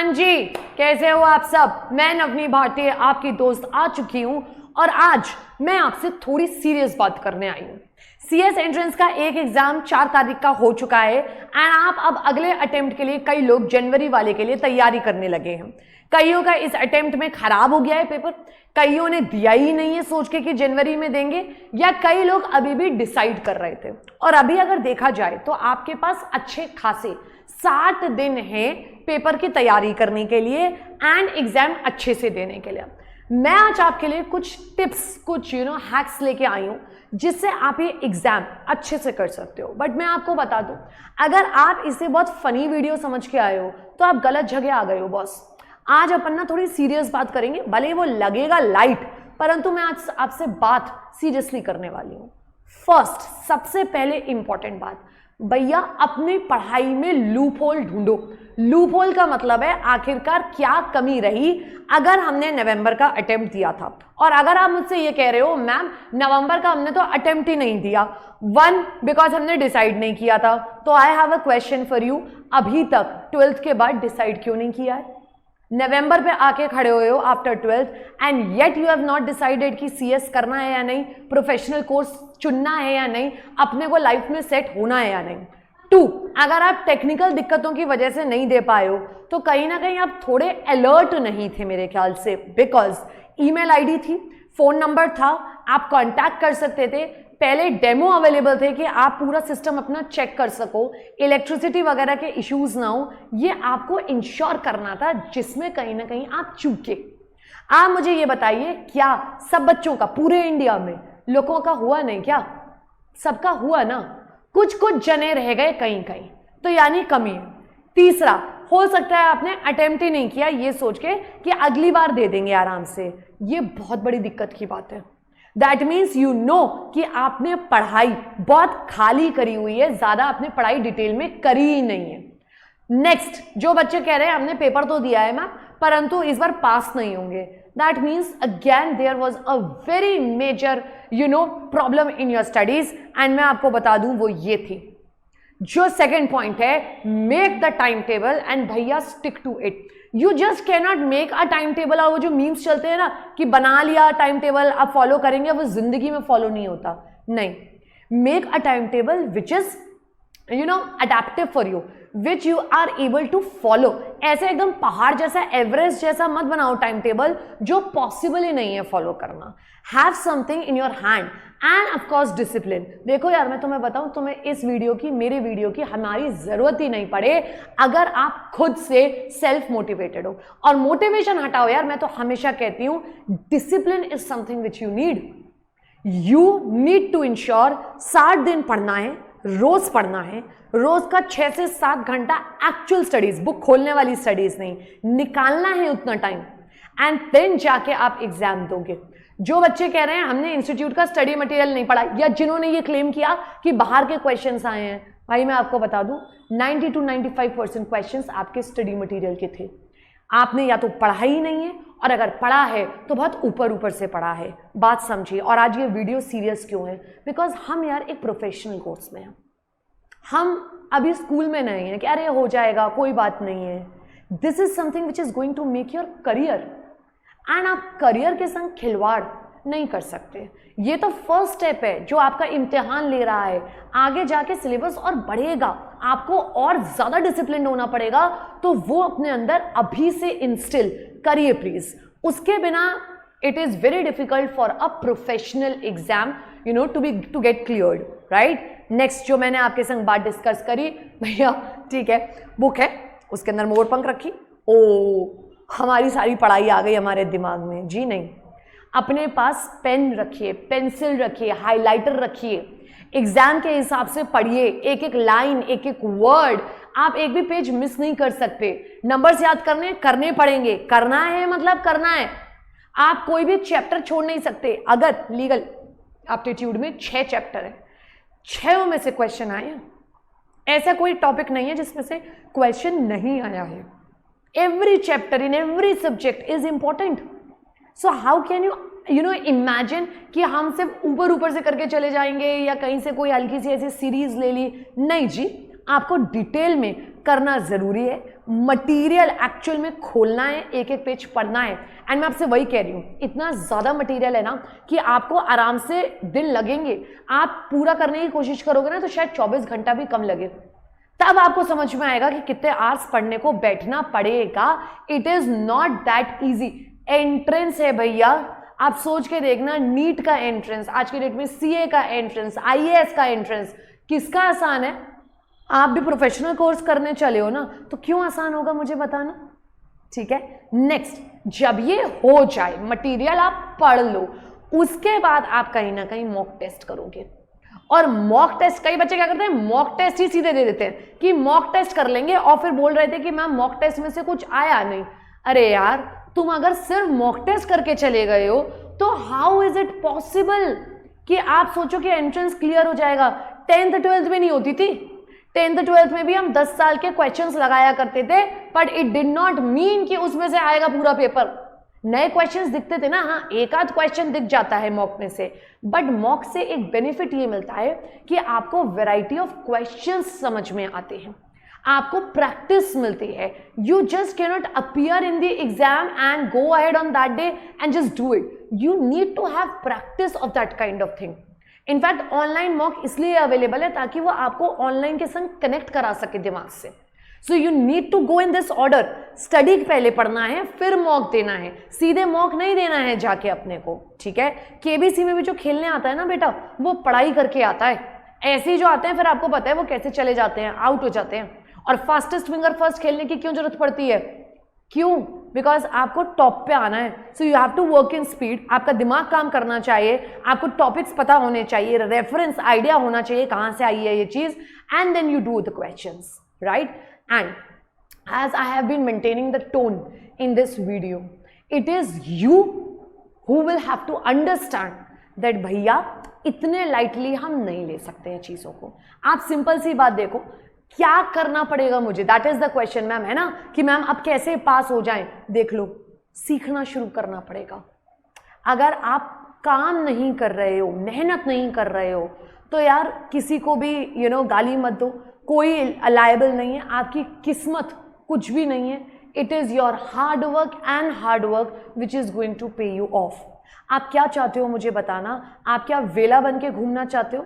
हाँ जी, कैसे हो आप सब। मैं नवनी भारती आपकी दोस्त आ चुकी हूं और आज मैं आपसे थोड़ी सीरियस बात करने आई हूं। सीएस एंट्रेंस का एक एग्जाम 4 तारीख का हो चुका है एंड आप अब अगले अटेम्प्ट के लिए कई लोग जनवरी वाले के लिए तैयारी करने लगे हैं। कईयों का इस अटेम्प्ट में खराब हो गया है पेपर, कईयों ने दिया ही नहीं है सोच के कि जनवरी में देंगे, या कई लोग अभी भी डिसाइड कर रहे थे। और अभी अगर देखा जाए तो आपके पास अच्छे खासे 60 दिन है पेपर की तैयारी करने के लिए एंड एग्जाम अच्छे से देने के लिए। मैं आज आपके लिए कुछ टिप्स, कुछ हैक्स लेके आई हूं जिससे आप ये एग्जाम अच्छे से कर सकते हो। बट मैं आपको बता दूं, अगर आप इसे बहुत फनी वीडियो समझ के आए हो तो आप गलत जगह आ गए हो बॉस। आज अपन ना थोड़ी सीरियस बात करेंगे, भले वो लगेगा लाइट, परंतु मैं आज आपसे बात सीरियसली करने वाली हूं। फर्स्ट, सबसे पहले इंपॉर्टेंट बात, भैया अपनी पढ़ाई में लूप होल ढूंढो। लूप होल का मतलब है आखिरकार क्या कमी रही अगर हमने नवंबर का अटेम्प्ट दिया था। और अगर आप मुझसे ये कह रहे हो मैम नवंबर का हमने तो अटेम्प्ट ही नहीं दिया, बिकॉज हमने डिसाइड नहीं किया था, तो I have a question for you, अभी तक 12th के बाद डिसाइड क्यों नहीं किया है? नवंबर पे आके खड़े हुए हो after 12th and yet you have not decided कि सीएस करना है या नहीं, प्रोफेशनल कोर्स चुनना है या नहीं, अपने को लाइफ में सेट होना है या नहीं। 2, अगर आप टेक्निकल दिक्कतों की वजह से नहीं दे पाए हो तो कहीं ना कहीं आप थोड़े अलर्ट नहीं थे मेरे ख्याल से, बिकॉज ईमेल आईडी थी, फोन नंबर था, आप कांटेक्ट कर सकते थे, पहले डेमो अवेलेबल थे कि आप पूरा सिस्टम अपना चेक कर सको, इलेक्ट्रिसिटी वगैरह के इश्यूज ना हो, ये आपको इंश्योर करना था, जिसमें कहीं ना कहीं आप चूके। आप मुझे ये बताइए, क्या सब बच्चों का पूरे इंडिया में लोगों का हुआ नहीं? क्या सबका हुआ ना? कुछ कुछ जने रह गए कहीं कहीं, तो यानी कमी है। तीसरा, हो सकता है आपने अटेम्प्ट ही नहीं किया ये सोच के कि अगली बार दे देंगे आराम से, ये बहुत बड़ी दिक्कत की बात है। दैट मीन्स यू नो कि आपने पढ़ाई बहुत खाली करी हुई है, ज्यादा आपने पढ़ाई डिटेल में करी ही नहीं है। नेक्स्ट, जो बच्चे कह रहे हैं हमने पेपर तो दिया है मैम परंतु इस बार पास नहीं होंगे, that means again there was a very major problem in your studies and मैं आपको बता दूं वो ये थी। जो सेकेंड पॉइंट है, make the time table and भैया stick to it. You just can not make a time table, और वो जो मीम्स चलते हैं ना कि बना लिया टाइम टेबल अब फॉलो करेंगे, वो जिंदगी में फॉलो नहीं होता। नहीं, make a time table which is adaptive for you, which you are able to follow. ऐसे एकदम पहाड़ जैसा, एवरेस्ट जैसा मत बनाओ टाइम टेबल जो पॉसिबल ही नहीं है फॉलो करना। Have something in your hand and of course discipline. देखो यार, मैं तुम्हें बताऊं, तुम्हें इस वीडियो की, मेरे वीडियो की हमारी जरूरत ही नहीं पड़े अगर आप खुद से सेल्फ मोटिवेटेड हो। और मोटिवेशन हटाओ यार, मैं तो हमेशा कहती हूं discipline is something which you need to ensure 60 दिन पढ़ना है, रोज पढ़ना है, रोज का 6 से 7 घंटा एक्चुअल स्टडीज, बुक खोलने वाली स्टडीज नहीं, निकालना है उतना टाइम एंड देन जाके आप एग्जाम दोगे। जो बच्चे कह रहे हैं हमने इंस्टीट्यूट का स्टडी मटेरियल नहीं पढ़ा, या जिन्होंने ये क्लेम किया कि बाहर के क्वेश्चंस आए हैं, भाई मैं आपको बता दूं 90 to 95% क्वेश्चंस आपके स्टडी मटेरियल के थे। आपने या तो पढ़ा ही नहीं है, और अगर पढ़ा है तो बहुत ऊपर ऊपर से पढ़ा है। बात समझिए। और आज ये वीडियो सीरियस क्यों है? बिकॉज हम यार एक प्रोफेशनल कोर्स में हैं, हम अभी स्कूल में नहीं है कि अरे हो जाएगा कोई बात नहीं है। This is something which is going to make your career and आप करियर के संग खिलवाड़ नहीं कर सकते। ये तो फर्स्ट स्टेप है जो आपका इम्तिहान ले रहा है, आगे जाके सिलेबस और बढ़ेगा, आपको और ज्यादा डिसिप्लिन होना पड़ेगा, तो वो अपने अंदर अभी से इंस्टिल करिए प्लीज। उसके बिना it is very difficult for a professional exam to get cleared, right. Next जो मैंने आपके संग बात डिस्कस करी, भैया ठीक है बुक है उसके अंदर मोर पंख रखी, ओ हमारी सारी पढ़ाई आ गई हमारे दिमाग में, जी नहीं। अपने पास पेन रखिए, पेंसिल रखिए, हाइलाइटर रखिए, एग्जाम के हिसाब से पढ़िए, एक एक लाइन, एक एक वर्ड, आप एक भी पेज मिस नहीं कर सकते। नंबर्स याद करने पड़ेंगे, करना है मतलब करना है, आप कोई भी चैप्टर छोड़ नहीं सकते। अगर लीगल एप्टीट्यूड में 6 चैप्टर है, 6 में से क्वेश्चन आए हैं, ऐसा कोई टॉपिक नहीं है जिसमें से क्वेश्चन नहीं आया है। Every chapter in every subject is important. So how can you imagine कि हम सिर्फ ऊपर ऊपर से करके चले जाएंगे या कहीं से कोई हल्की सी ऐसी सीरीज ले ली? नहीं जी, आपको डिटेल में करना जरूरी है, मटेरियल एक्चुअल में खोलना है, एक एक पेज पढ़ना है। एंड मैं आपसे वही कह रही हूँ, इतना ज़्यादा मटेरियल है ना कि आपको आराम से दिन लगेंगे। आप पूरा करने की कोशिश करोगे ना तो शायद 24 घंटा भी कम लगे, तब आपको समझ में आएगा कि कितने आवर्स पढ़ने को बैठना पड़ेगा। It is not that easy. Entrance है भैया, आप सोच के देखना, नीट का एंट्रेंस, आज के डेट में सीए का एंट्रेंस, आईएएस का एंट्रेंस, किसका आसान है? आप भी प्रोफेशनल कोर्स करने चले हो ना, तो क्यों आसान होगा मुझे बताना। ठीक है, नेक्स्ट, जब ये हो जाए, मटेरियल आप पढ़ लो, उसके बाद आप कहीं ना कहीं मॉक टेस्ट करोगे। और मॉक टेस्ट, कई बच्चे क्या करते हैं, मॉक टेस्ट ही सीधे दे देते हैं कि मॉक टेस्ट कर लेंगे, और फिर बोल रहे थे कि मैम मॉक टेस्ट में से कुछ आया नहीं। अरे यार, तुम अगर सिर्फ मॉक टेस्ट करके चले गए हो तो हाउ इज इट पॉसिबल कि आप सोचो कि एंट्रेंस क्लियर हो जाएगा। 10th 12th में नहीं होती थी, 10th 12th में भी हम 10 साल के क्वेश्चंस लगाया करते थे, but it did not mean कि उसमें से आएगा पूरा पेपर। नए क्वेश्चंस दिखते थे ना, हाँ एक आध क्वेश्चन दिख जाता है मॉक में से, बट मॉक से एक बेनिफिट ये मिलता है कि आपको वैरायटी ऑफ क्वेश्चंस समझ में आते हैं, आपको प्रैक्टिस मिलती है। You just can not appear in the exam and go ahead on that day and just do it. You need to have practice of that kind of thing. In fact online mock इसलिए available है ताकि वो आपको online के संग connect करा सके दिमाग से। So you need to go in this order, study पहले पढ़ना है, फिर मॉक देना है, सीधे मॉक नहीं देना है जाके अपने को। ठीक है, केबीसी में भी जो खेलने आता है ना बेटा, वो पढ़ाई करके आता है। ऐसे ही जो आते हैं फिर आपको पता है वो कैसे चले जाते हैं, आउट हो जाते हैं। और फास्टेस्ट फिंगर फर्स्ट खेलने की क्यों जरूरत पड़ती है? क्यों? बिकॉज आपको टॉप पे आना है। So you have to work in speed, आपका दिमाग काम करना चाहिए, आपको टॉपिक्स पता होने चाहिए, रेफरेंस आइडिया होना चाहिए कहाँ से आई है ये चीज, and then you do the questions, right? And as I have been maintaining the tone in this video, it is you who will have to understand that भैया इतने लाइटली हम नहीं ले सकते हैं चीज़ों को। आप सिंपल सी बात देखो, क्या करना पड़ेगा मुझे, that is the question ma'am, है ना, कि मैम अब कैसे पास हो जाएं। देख लो, सीखना शुरू करना पड़ेगा। अगर आप काम नहीं कर रहे हो, मेहनत नहीं कर रहे हो, तो यार किसी को भी गाली मत दो, कोई अलायबल नहीं है, आपकी किस्मत कुछ भी नहीं है। It is your hard work and hard work which is going to pay you off. आप क्या चाहते हो मुझे बताना? आप क्या वेला बन के घूमना चाहते हो?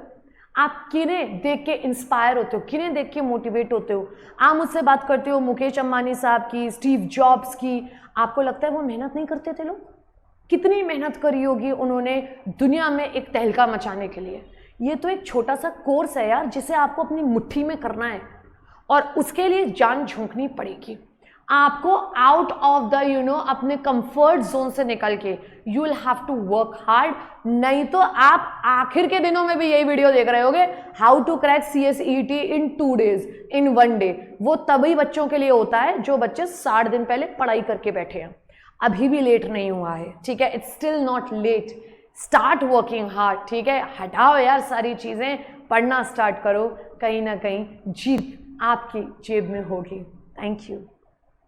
आप किन्हें देख के इंस्पायर होते हो, किन्हें देख के मोटिवेट होते हो? आप मुझसे बात करते हो मुकेश अंबानी साहब की, स्टीव जॉब्स की, आपको लगता है वो मेहनत नहीं करते थे? लोग कितनी मेहनत करी होगी उन्होंने दुनिया में एक तहलका मचाने के लिए। ये तो एक छोटा सा कोर्स है यार, जिसे आपको अपनी मुट्ठी में करना है, और उसके लिए जान झोंकनी पड़ेगी आपको। आउट ऑफ द अपने कंफर्ट जोन से निकल के you will have to work hard. नहीं तो आप आखिर के दिनों में भी यही वीडियो देख रहे होगे, how to crack CSET in 2 days, in 1 day। वो तभी बच्चों के लिए होता है जो बच्चे 60 दिन पहले पढ़ाई करके बैठे हैं। अभी भी लेट नहीं हुआ है, ठीक है, it's still not let. Start working hard, ठीक है, हटाओ यार सारी चीज़ें, पढ़ना स्टार्ट करो, कहीं ना कहीं जीत आपकी जेब में होगी। Thank you.